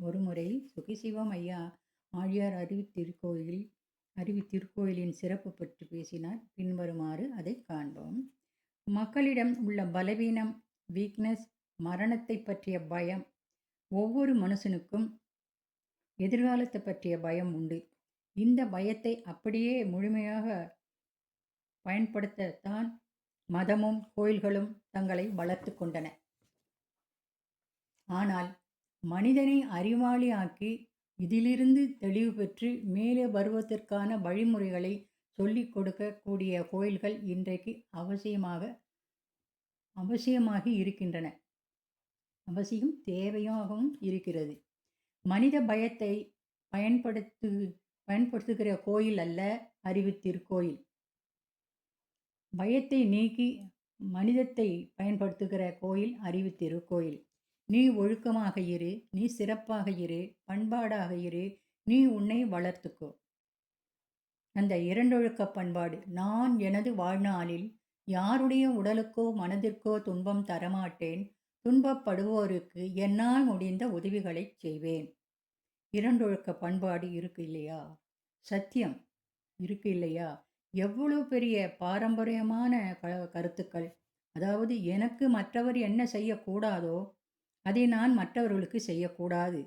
ஒருமுறை சுகிசிவம் ஐயா ஆழியார் அறிவித்திருக்கோயிலின் சிறப்பு பற்றி பேசினார். பின்வருமாறு அதை காண்போம். மக்களிடம் உள்ள பலவீனம், வீக்னஸ், மரணத்தை பற்றிய பயம். ஒவ்வொரு மனுஷனுக்கும் எதிர்காலத்தை பற்றிய பயம் உண்டு. இந்த பயத்தை அப்படியே முழுமையாக பயன்படுத்தத்தான் மதமும் கோயில்களும் தங்களை வளர்த்து கொண்டன. ஆனால் மனிதனை அறிவாளி ஆக்கி இதிலிருந்து தெளிவு பெற்று மேலே வருவதற்கான வழிமுறைகளை சொல்லிக் கொடுக்கக்கூடிய கோயில்கள் இன்றைக்கு அவசியமாகி இருக்கின்றன. அவசியம் தேவையாகவும் இருக்கிறது. மனித பயத்தை பயன்படுத்துகிற கோயில் அல்ல அறிவுத்திருக்கோயில். பயத்தை நீக்கி மனிதத்தை பயன்படுத்துகிற கோயில் அறிவுத்திருக்கோயில். நீ ஒழுக்கமாக இரு, நீ சிறப்பாக இரு, பண்பாடாக இரு, நீ உன்னை வளர்த்துக்கோ. அந்த இரண்டொழுக்க பண்பாடு. நான் எனது வாழ்நாளில் யாருடைய உடலுக்கோ மனதிற்கோ துன்பம் தரமாட்டேன். துன்பப்படுவோருக்கு என்னால் முடிந்த உதவிகளை செய்வேன். இரண்டொழுக்க பண்பாடு இருக்கு இல்லையா? சத்தியம் இருக்கு இல்லையா? எவ்வளவு பெரிய பாரம்பரியமான கருத்துக்கள். அதாவது எனக்கு மற்றவர் என்ன செய்யக்கூடாதோ அதை நான் மற்றவர்களுக்கு செய்யக்கூடாது.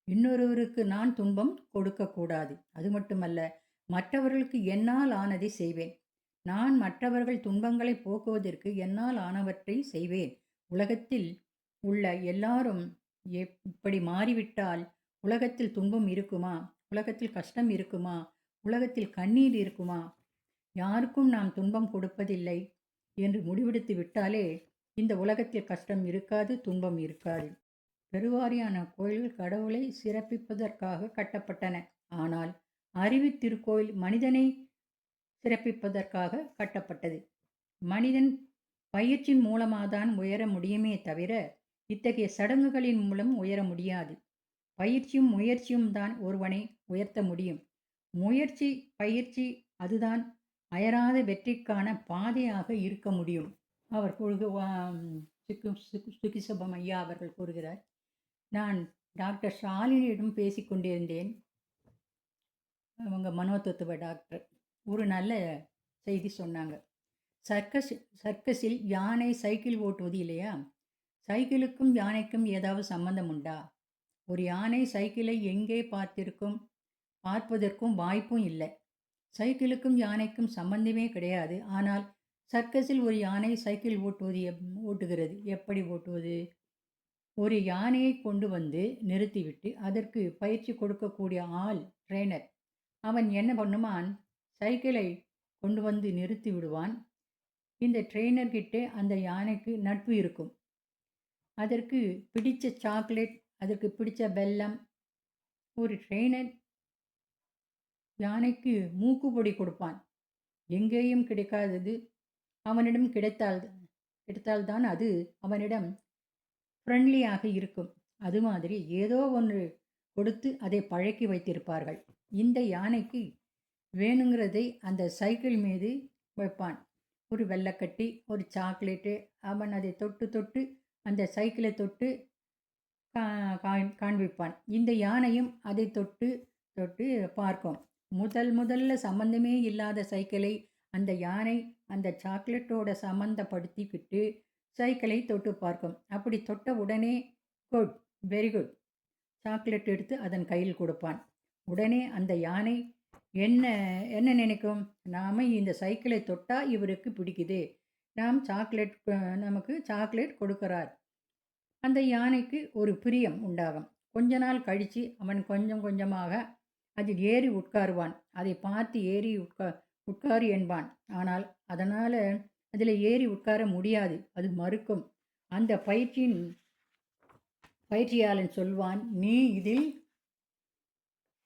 இன்னொருவருக்கு நான் துன்பம் கொடுக்கக்கூடாது. அது மட்டுமல்ல, மற்றவர்களுக்கு என்னால் ஆனதை செய்வேன். நான் மற்றவர்கள் துன்பங்களை போக்குவதற்கு என்னால் ஆனவற்றை செய்வேன். உலகத்தில் உள்ள எல்லாரும் இப்படி மாறிவிட்டால் உலகத்தில் துன்பம் இருக்குமா? உலகத்தில் கஷ்டம் இருக்குமா? உலகத்தில் கண்ணீர் இருக்குமா? யாருக்கும் நாம் துன்பம் கொடுப்பதில்லை என்று முடிவெடுத்து விட்டாலே இந்த உலகத்தில் கஷ்டம் இருக்காது, துன்பம் இருக்காது. பெருவாரியான கோயில்கள் கடவுளை சிறப்பிப்பதற்காக கட்டப்பட்டன. ஆனால் அறிவுத்திருக்கோயில் மனிதனை சிறப்பிப்பதற்காக கட்டப்பட்டது. மனிதன் பயிற்சியின் மூலமாகத்தான் உயர முடியுமே தவிர இத்தகைய சடங்குகளின் மூலம் உயர முடியாது. பயிற்சியும் முயற்சியும் தான் ஒருவனை உயர்த்த முடியும். முயற்சி, பயிற்சி, அதுதான் அயராத வெற்றிக்கான பாதையாக இருக்க முடியும். அவர் சுகிசிவம் ஐயா அவர்கள் கூறுகிறார். நான் டாக்டர் ஷாலினியிடம் பேசிக்கொண்டிருந்தேன். அவங்க மனோதத்துவ டாக்டர். ஒரு நல்ல செய்தி சொன்னாங்க. சர்க்கஸில் யானை சைக்கிள் ஓட்டுவது இல்லையா? சைக்கிளுக்கும் யானைக்கும் ஏதாவது சம்பந்தம் உண்டா? ஒரு யானை சைக்கிளை எங்கே பார்ப்பதற்கும் வாய்ப்பும் இல்லை. சைக்கிளுக்கும் யானைக்கும் சம்பந்தமே கிடையாது. ஆனால் சர்க்கஸில் ஒரு யானை சைக்கிள் ஓட்டுகிறது. எப்படி ஓட்டுவது? ஒரு யானையை கொண்டு வந்து நிறுத்திவிட்டு அதற்கு பயிற்சி கொடுக்கக்கூடிய ஆள், ட்ரெயினர், அவன் என்ன பண்ணுவான்? சைக்கிளை கொண்டு வந்து நிறுத்தி விடுவான். இந்த ட்ரெயினர்கிட்ட அந்த யானைக்கு நட்பு இருக்கும். அதற்கு பிடித்த சாக்லேட், அதற்கு பிடித்த வெல்லம். ஒரு ட்ரெயினர் யானைக்கு மூக்குப்பொடி கொடுப்பான். எங்கேயும் கிடைக்காதது அவனிடம் கிடைத்தால்தான் அது அவனிடம் ஃப்ரெண்ட்லியாக இருக்கும். அது மாதிரி ஏதோ ஒன்று கொடுத்து அதை பழக்கி வைத்திருப்பார்கள். இந்த யானைக்கு வேணுங்கிறதை அந்த சைக்கிள் மீது வைப்பான். ஒரு வெள்ளைக்கட்டி, ஒரு சாக்லேட்டு. அவன் அதை தொட்டு அந்த சைக்கிளை தொட்டு காண்பிப்பான். இந்த யானையும் அதை தொட்டு பார்க்கும். முதல்ல சம்பந்தமே இல்லாத சைக்கிளை அந்த யானை அந்த சாக்லேட்டோட சம்மந்தப்படுத்திக்கிட்டு சைக்கிளை தொட்டு பார்க்கும். அப்படி தொட்ட உடனே குட், வெரி குட், சாக்லேட் எடுத்து அதன் கையில் கொடுப்பான். உடனே அந்த யானை என்ன நினைக்கும்? நாம் இந்த சைக்கிளை தொட்டால் இவருக்கு பிடிக்குது, நமக்கு சாக்லேட் கொடுக்கிறார். அந்த யானைக்கு ஒரு பிரியம் உண்டாகும். கொஞ்ச நாள் கழித்து அவன் கொஞ்சமாக அதில் ஏறி உட்காருவான். அதை பார்த்து ஏறி உட்காரு என்பான். ஆனால் அதனால் அதில் ஏறி உட்கார முடியாது, அது மறுக்கும். அந்த பயிற்சியாளன் சொல்வான், நீ இதில்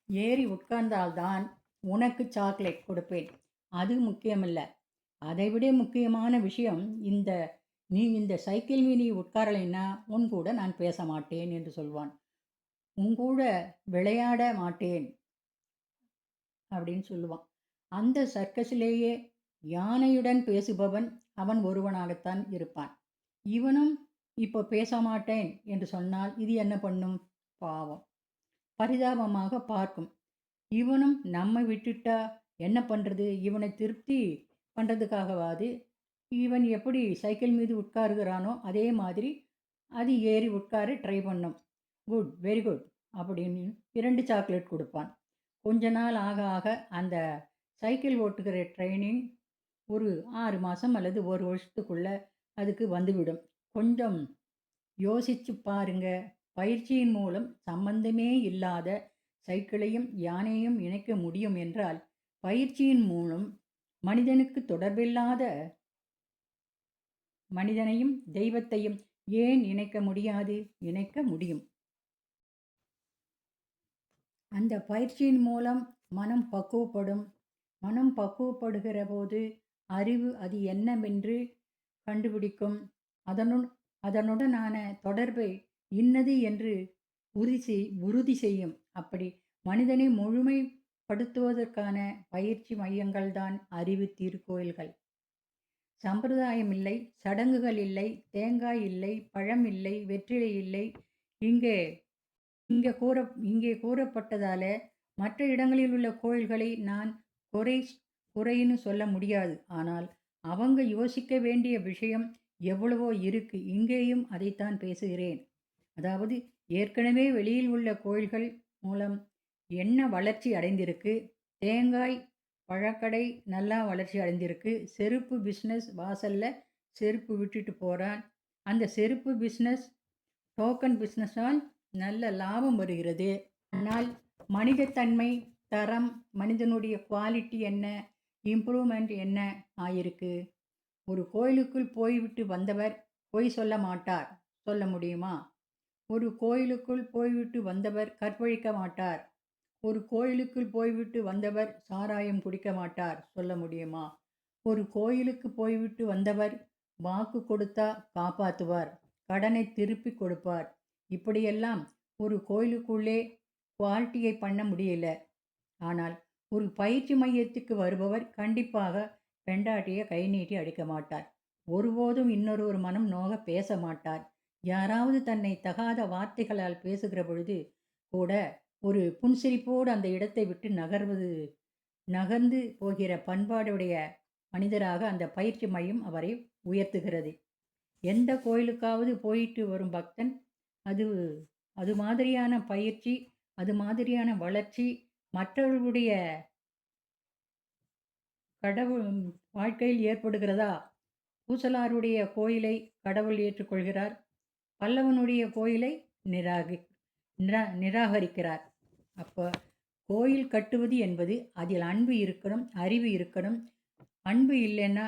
ஏறி உட்கார்ந்தால்தான் உனக்கு சாக்லேட் கொடுப்பேன். அது முக்கியமல்ல, அதைவிட முக்கியமான விஷயம், நீ இந்த சைக்கிள் மீது உட்காரலைன்னா உன் கூட நான் பேச மாட்டேன் என்று சொல்வான். உங்கூட விளையாட மாட்டேன் அப்படின்னு சொல்லுவான். அந்த சர்க்கஸிலேயே யானையுடன் பேசுபவன் அவன் ஒருவனாகத்தான் இருப்பான். இவனும் இப்போ பேச மாட்டேன் என்று சொன்னால் இது என்ன பண்ணும்? பாவம், பரிதாபமாக பார்க்கும். இவனும் நம்ம விட்டுட்டா என்ன பண்ணுறது, இவனை திருப்தி பண்ணுறதுக்காகவாது இவன் எப்படி சைக்கிள் மீது உட்காருகிறானோ அதே மாதிரி அது ஏறி உட்கார ட்ரை பண்ணும். குட், வெரி குட் அப்படின்னு 2 சாக்லேட் கொடுப்பான். கொஞ்ச நாள் ஆக ஆக அந்த சைக்கிள் ஓட்டுகிற ட்ரைனிங் ஒரு 6 மாதம் அல்லது 1 வருஷத்துக்குள்ள அதுக்கு வந்துவிடும். கொஞ்சம் யோசிச்சு பாருங்க. பயிற்சியின் மூலம் சம்பந்தமே இல்லாத சைக்கிளையும் யானையையும் இணைக்க முடியும் என்றால், பயிற்சியின் மூலம் மனிதனுக்கு தொடர்பில்லாத மனிதனையும் தெய்வத்தையும் ஏன் இணைக்க முடியாது? இணைக்க முடியும். அந்த பயிற்சியின் மூலம் மனம் பக்குவப்படும். மனம் பக்குவப்படுகிற போது அறிவு அது என்னவென்று கண்டுபிடிக்கும். அதனுடனான தொடர்பை இன்னது என்று உறுதி செய்யும். அப்படி மனிதனை முழுமைப்படுத்துவதற்கான பயிற்சி மையங்கள்தான் அறிவு திருக்கோயில்கள். சம்பிரதாயம் இல்லை, சடங்குகள் இல்லை, தேங்காய் இல்லை, பழம் இல்லை, வெற்றிலை இல்லை. இங்கே கூறப்பட்டதால மற்ற இடங்களில் உள்ள கோயில்களை நான் குறைன்னு சொல்ல முடியாது. ஆனால் அவங்க யோசிக்க வேண்டிய விஷயம் எவ்வளவோ இருக்கு. இங்கேயும் அதைத்தான் பேசுகிறேன். அதாவது ஏற்கனவே வெளியில் உள்ள கோயில்கள் மூலம் என்ன வளர்ச்சி அடைந்திருக்கு? தேங்காய் பழக்கடை நல்லா வளர்ச்சி அடைந்திருக்கு. செருப்பு பிஸ்னஸ் வாசலில் செருப்பு விட்டுட்டு போகிறான். அந்த செருப்பு பிஸ்னஸ் டோக்கன் பிஸ்னஸால் நல்ல லாபம் வருகிறது. ஆனால் மனிதத்தன்மை, தரம், மனிதனுடைய குவாலிட்டி என்ன, இம்ப்ரூவ்மெண்ட் என்ன ஆயிருக்கு? ஒரு கோயிலுக்குள் போய்விட்டு வந்தவர் பொய் சொல்ல மாட்டார். சொல்ல முடியுமா? ஒரு கோயிலுக்குள் போய்விட்டு வந்தவர் கற்பழிக்க மாட்டார். ஒரு கோயிலுக்குள் போய்விட்டு வந்தவர் சாராயம் குடிக்க மாட்டார். சொல்ல முடியுமா? ஒரு கோயிலுக்கு போய்விட்டு வந்தவர் வாக்கு கொடுத்தா காப்பாற்றுவார், கடனை திருப்பி கொடுப்பார். இப்படியெல்லாம் ஒரு கோயிலுக்குள்ளே குவாலிட்டியை பண்ண முடியல. ஆனால் ஒரு பயிற்சி மையத்துக்கு வருபவர் கண்டிப்பாக பெண்டாட்டியை கை நீட்டி அடிக்க மாட்டார். ஒருபோதும் இன்னொரு மனம் நோக பேச மாட்டார். யாராவது தன்னை தகாத வார்த்தைகளால் பேசுகிற பொழுது கூட ஒரு புன்சிரிப்போடு அந்த இடத்தை விட்டு நகர்ந்து போகிற பண்பாடுடைய மனிதராக அந்த பயிற்சி மையம் அவரை உயர்த்துகிறது. எந்த கோயிலுக்காவது போயிட்டு வரும் பக்தன் அது மாதிரியான பயிற்சி, அது மாதிரியான வளர்ச்சி மற்றவர்களுடைய கடவுள் வாழ்க்கையில் ஏற்படுகிறதா? பூசலாருடைய கோயிலை கடவுள் ஏற்றுக்கொள்கிறார், பல்லவனுடைய கோயிலை நிராகரிக்கிறார். அப்போ கோயில் கட்டுவது என்பது அதில் அன்பு இருக்கணும், அறிவு இருக்கணும். அன்பு இல்லைன்னா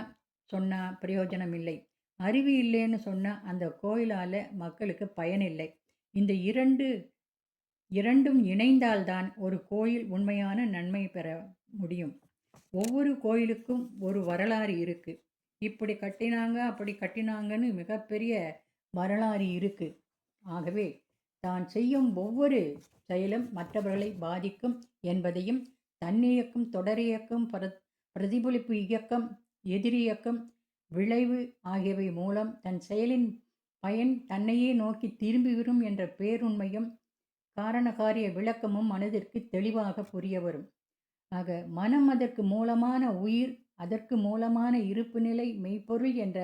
சொன்னால் பிரயோஜனம் இல்லை. அறிவு இல்லைன்னு சொன்னால் அந்த கோயிலால் மக்களுக்கு பயனில்லை. இந்த இரண்டும் இணைந்தால்தான் ஒரு கோயில் உண்மையான நன்மை பெற முடியும். ஒவ்வொரு கோயிலுக்கும் ஒரு வரலாறு இருக்குது. இப்படி கட்டினாங்க, அப்படி கட்டினாங்கன்னு மிகப்பெரிய வரலாறு இருக்குது. ஆகவே தான் செய்யும் ஒவ்வொரு செயலும் மற்றவர்களை பாதிக்கும் என்பதையும், தன்னியக்கம், தொடரியக்கம், பிரதிபலிப்பு இயக்கம், எதிரியக்கம், விளைவு ஆகியவை மூலம் தன் செயலின் பயன் தன்னையே நோக்கி திரும்பிவிடும் என்ற பேருண்மையும் காரணகாரிய விளக்கமும் மனதிற்கு தெளிவாக புரிய வரும். ஆக மனம் அதற்கு மூலமான உயிர், அதற்கு மூலமான இருப்பு நிலை, மெய்ப்பொருள் என்ற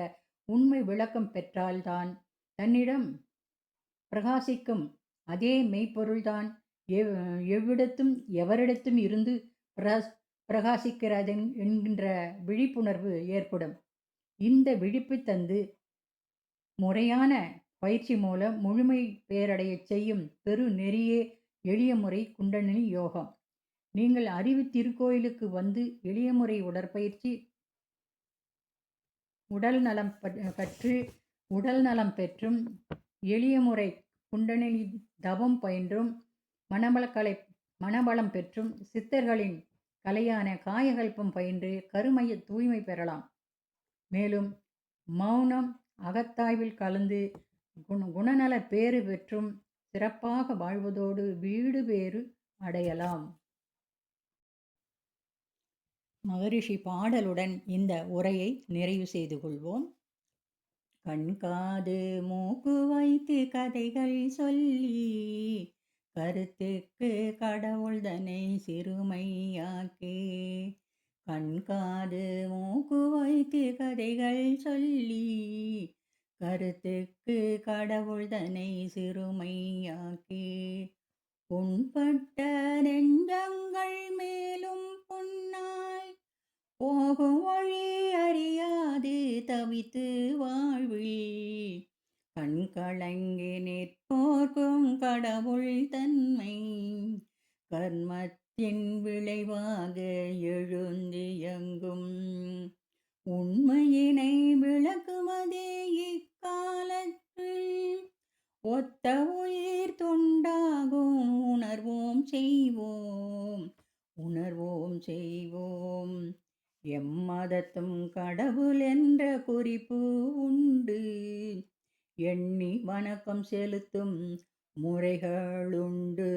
உண்மை விளக்கம் பெற்றால்தான் தன்னிடம் பிரகாசிக்கும் அதே மெய்ப்பொருள்தான் எவ்விடத்தும் எவரிடத்தும் இருந்து பிரகாசிக்கிறது என்கின்ற விழிப்புணர்வு ஏற்படும். இந்த விழிப்பு தந்து முறையான பயிற்சி மூலம் முழுமை பேரடைய செய்யும் பெரு நெறியே எளிய முறை குண்டலினி யோகம். நீங்கள் அறிவு திருக்கோயிலுக்கு வந்து எளிய முறை உடற்பயிற்சி, உடல் நலம் பெற்றும், எளிய முறை குண்டலினி தவம் பயின்றும், மனபலம் பெற்றும், சித்தர்களின் கலையான காயகல்பம் பயின்று கருமைய தூய்மை பெறலாம். மேலும் மௌனம் அகத்தாய்வில் கலந்து குணநல பேறு பெற்றும் சிறப்பாக வாழ்வதோடு வீடு பேறு அடையலாம். மகரிஷி பாடலுடன் இந்த உரையை நிறைவு செய்து கொள்வோம். கண் காது மூக்கு வைத்து கதைகள் சொல்லி கருத்துக்கு கடவுள் தன்னை சிறுமையாக்கி கண்காது மூக்கு வைத்து கதைகள் சொல்லி கருத்துக்கு கடவுள் தன்னை சிறுமையாக்கி புண்பட்ட நெஞ்சங்கள் மேலும் பொன்னாய் போகும் வழி அறியாது தவித்து வாழ்வில் கண் கலங்கி நிற்போர்க்கும் கடவுள் தன்மை கர்மத்தின் விளைவாக எழுந்தியங்கும் உண்மையினை விளக்குவதே இக்காலத்தில் ஒத்த உயிர் தொண்டாகும் உணர்வோம் செய்வோம் எம்மதத்தும் கடவுள் என்ற குறிப்பு உண்டு எண்ணி வணக்கம் செலுத்தும் முறைகளுண்டு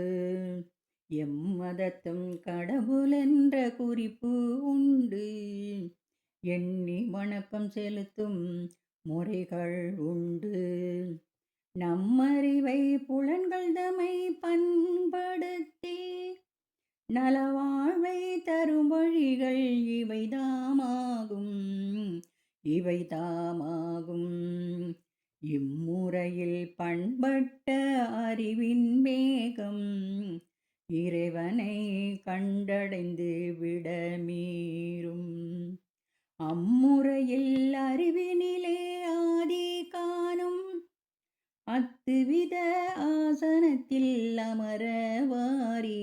எம்மதத்தும் கடவுள் என்ற குறிப்பு உண்டு எண்ணி வணக்கம் செலுத்தும் முறைகள் உண்டு நம்மறிவை புலன்கள் தம்மை பண்படுத்தி நலவாழ்வை தரும் வழிகள் இவைதாமாகும் இம்முறையில் பண்பட்ட அறிவின் வேகம் இறைவனை கண்டடைந்து விடமீறும் அம்முறையில் அறிவினிலே ஆதி காணும் அத்துவித ஆசனத்தில் அமரவாரி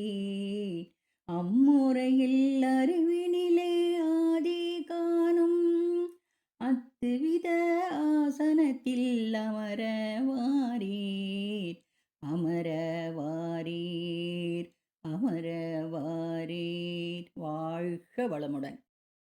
அம்முறையில் அறிவினிலே ஆதி காணும் அத்துவித ஆசனத்தில் அமரவாரீர் வாழ்க வளமுடன்.